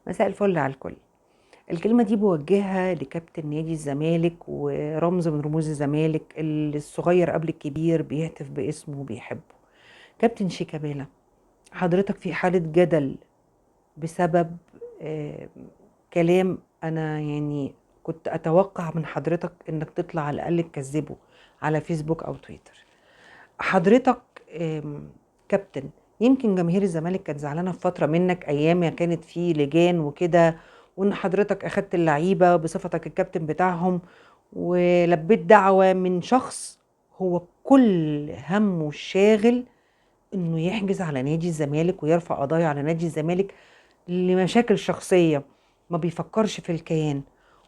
مساء الفل على الكل. الكلمة دي بوجهها لكابتن نادي الزمالك ورمز من رموز الزمالك اللي الصغير قبل الكبير بيهتف باسمه وبيحبه. كابتن شيكابالا، حضرتك في حالة جدل بسبب آه كلام أنا يعني كنت أتوقع من حضرتك إنك تطلع على الأقل تكذبه على فيسبوك أو تويتر. حضرتك كابتن، يمكن جماهير الزمالك كانت زعلانه في فتره منك ايام ما كانت في لجان وكده، وان حضرتك اخدت اللعيبه بصفتك الكابتن بتاعهم ولبيت دعوه من شخص هو كل همه الشاغل انه يحجز على نادي الزمالك ويرفع قضايا على نادي الزمالك لمشاكل شخصيه، ما بيفكرش في الكيان.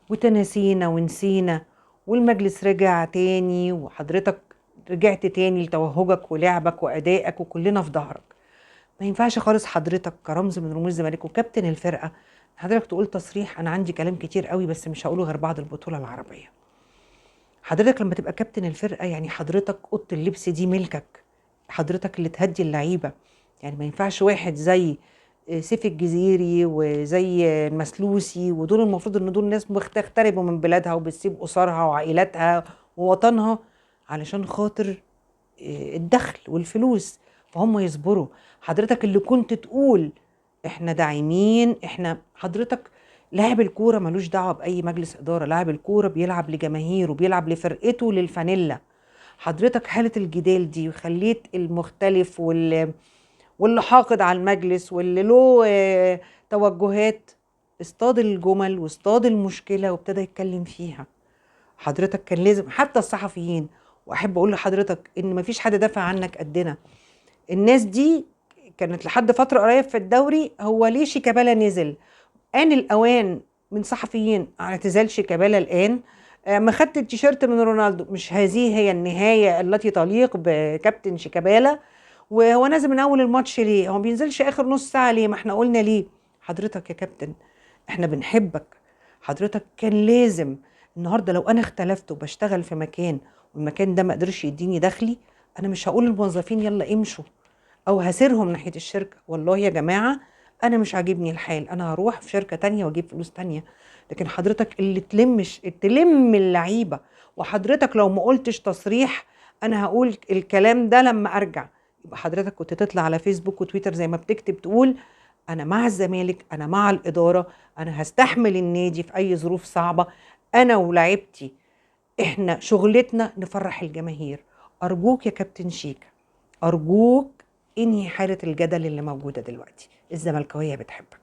وتناسينا ونسينا، والمجلس رجع تاني وحضرتك رجعت تاني لتوهجك ولعبك وأدائك وكلنا في ظهرك. ما ينفعش خالص حضرتك كرمز من رموز الزمالك وكابتن الفرقة حضرتك تقول تصريح أنا عندي كلام كتير قوي بس مش هقوله غير بعد البطولة العربية. حضرتك لما تبقى كابتن الفرقة يعني حضرتك أوضة اللبس دي ملكك، حضرتك اللي تهدي اللعيبة. يعني ما ينفعش واحد زي سيف الجزيري وزي المسلوسي، ودول المفروض ان دول ناس تغتربوا من بلادها وبتسيب اسرها وعائلاتها ووطنها علشان خاطر الدخل والفلوس، فهم يصبروا. حضرتك اللي كنت تقول احنا داعمين، احنا حضرتك لاعب الكوره ملوش دعوه باي مجلس اداره، لاعب الكوره بيلعب لجماهيره بيلعب لفرقته للفانيلا. حضرتك حاله الجدال دي وخليت المختلف واللي حاقد على المجلس واللي له توجهات اصطاد الجمل واصطاد المشكله وابتدى يتكلم فيها. حضرتك كان لازم حتى الصحفيين، واحب اقول لحضرتك ان مفيش حد دافع عنك قدنا. الناس دي كانت لحد فتره قريب في الدوري، هو ليه شيكابالا نزل؟ آن الأوان من صحفيين على اعتزال شيكابالا الآن. ما خدت التيشيرت من رونالدو، مش هذه هي النهاية التي تليق بكابتن شيكابالا. وهو نازل من أول الماتش ليه؟ هو ما بينزلش آخر نص ساعة ليه؟ ما احنا قلنا ليه؟ حضرتك يا كابتن احنا بنحبك. حضرتك كان لازم النهارده لو انا اختلفت وبشتغل في مكان والمكان ده ما قدرش يديني دخلي، انا مش هقول للموظفين يلا امشوا او هسيرهم ناحية الشركة، والله يا جماعة انا مش عاجبني الحال، انا هروح في شركة تانية واجيب فلوس تانية. لكن حضرتك اللي تلم اللعيبة، وحضرتك لو ما قلتش تصريح انا هقول الكلام ده لما ارجع، يبقى حضرتك كنت تطلع على فيسبوك وتويتر زي ما بتكتب تقول انا مع الزمالك، انا مع الادارة، انا هستحمل النادي في اي ظروف صعبة، انا ولاعيبتي احنا شغلتنا نفرح الجماهير. ارجوك يا كابتن شيكا، ارجوك انهي حالة الجدل اللي موجودة دلوقتي، الزملكاوية بتحبك.